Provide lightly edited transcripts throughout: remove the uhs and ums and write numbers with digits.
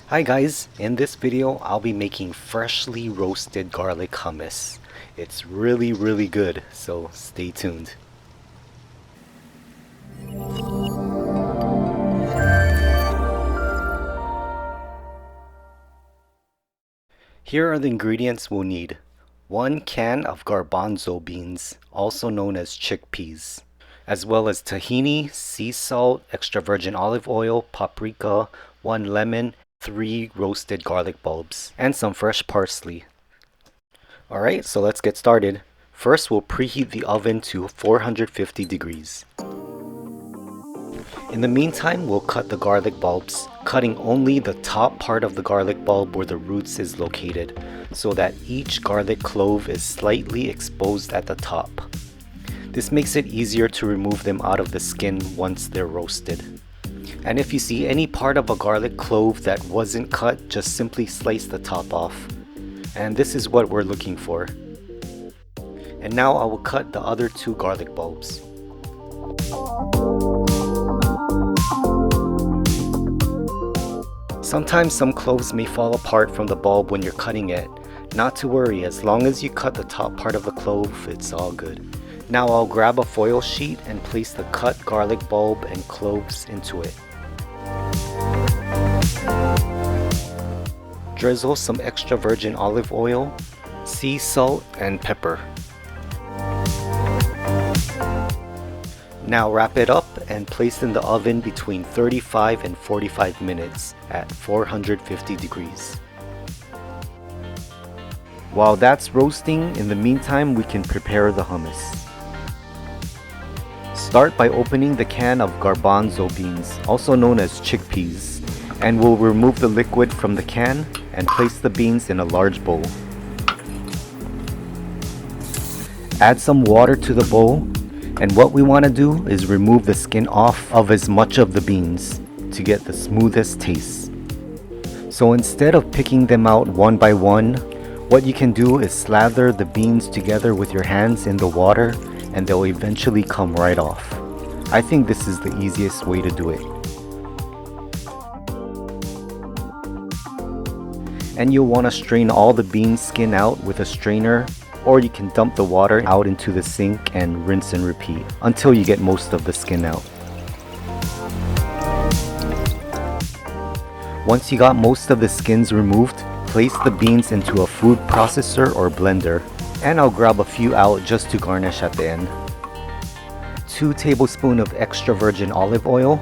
Hi guys, in this video I'll be making freshly roasted garlic hummus. It's really good, so stay tuned. Here are the ingredients we'll need. 1 can of garbanzo beans, also known as chickpeas, as well as tahini, sea salt, extra virgin olive oil, paprika, 1 lemon, 3 roasted garlic bulbs, and some fresh parsley. Alright, so let's get started. First, we'll preheat the oven to 450 degrees. In the meantime, we'll cut the garlic bulbs, cutting only the top part of the garlic bulb where the roots is located, so that each garlic clove is slightly exposed at the top. This makes it easier to remove them out of the skin once they're roasted. And if you see any part of a garlic clove that wasn't cut, just simply slice the top off. And this is what we're looking for. And now I will cut the other 2 garlic bulbs. Sometimes some cloves may fall apart from the bulb when you're cutting it. Not to worry, as long as you cut the top part of the clove, it's all good. Now I'll grab a foil sheet and place the cut garlic bulb and cloves into it. Drizzle some extra virgin olive oil, sea salt, and pepper. Now wrap it up and place in the oven between 35 and 45 minutes at 450 degrees. While that's roasting, in the meantime we can prepare the hummus. Start by opening the can of garbanzo beans, also known as chickpeas, and we'll remove the liquid from the can and place the beans in a large bowl. Add some water to the bowl, and what we want to do is remove the skin off of as much of the beans to get the smoothest taste. So instead of picking them out one by one, what you can do is slather the beans together with your hands in the water and they'll eventually come right off. I think this is the easiest way to do it. And you'll want to strain all the bean skin out with a strainer, or you can dump the water out into the sink and rinse and repeat until you get most of the skin out. Once you got most of the skins removed, place the beans into a food processor or blender, and I'll grab a few out just to garnish at the end. 2 tablespoons of extra virgin olive oil.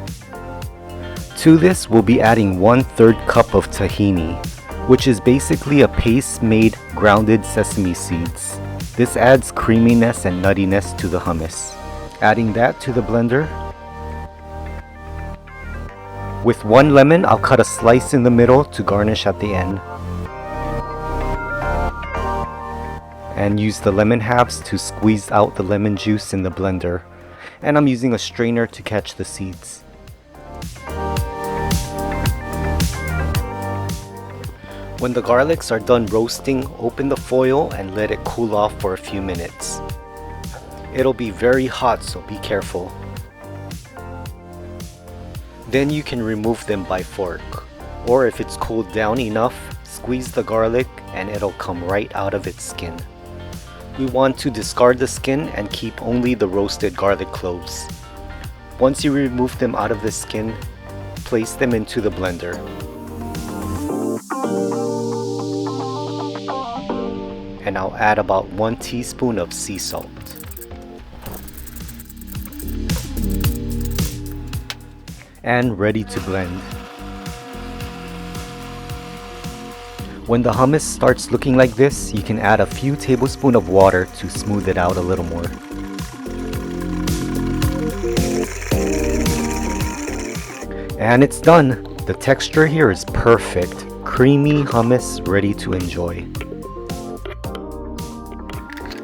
To this, we'll be adding 1/3 cup of tahini, which is basically a paste made grounded sesame seeds. This adds creaminess and nuttiness to the hummus. Adding that to the blender. With 1 lemon, I'll cut a slice in the middle to garnish at the end. And use the lemon halves to squeeze out the lemon juice in the blender. And I'm using a strainer to catch the seeds. When the garlics are done roasting, open the foil and let it cool off for a few minutes. It'll be very hot, so be careful. Then you can remove them by fork, or if it's cooled down enough, squeeze the garlic and it'll come right out of its skin. We want to discard the skin and keep only the roasted garlic cloves. Once you remove them out of the skin, place them into the blender. And I'll add about 1 teaspoon of sea salt. And ready to blend. When the hummus starts looking like this, you can add a few tablespoons of water to smooth it out a little more. And it's done! The texture here is perfect. Creamy hummus ready to enjoy.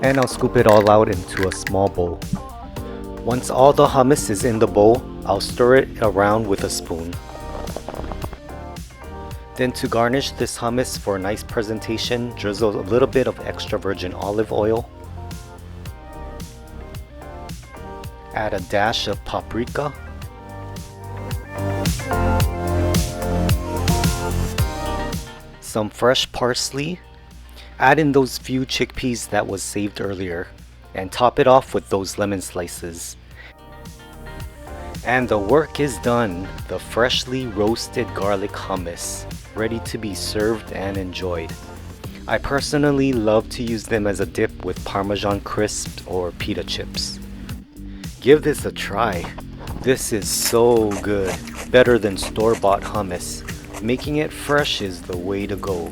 And I'll scoop it all out into a small bowl. Once all the hummus is in the bowl, I'll stir it around with a spoon. Then to garnish this hummus for a nice presentation, drizzle a little bit of extra virgin olive oil. Add a dash of paprika. some fresh parsley, add in those few chickpeas that was saved earlier, and top it off with those lemon slices. And the work is done. The freshly roasted garlic hummus, ready to be served and enjoyed. I personally love to use them as a dip with Parmesan crisps or pita chips. Give this a try. This is so good. Better than store-bought hummus. Making it fresh is the way to go.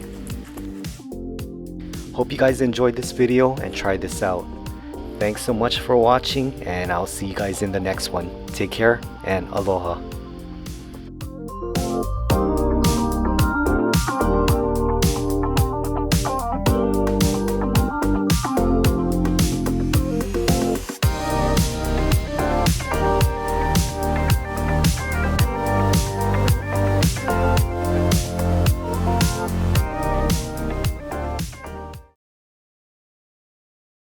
Hope you guys enjoyed this video and tried this out. Thanks so much for watching, and I'll see you guys in the next one. Take care and aloha.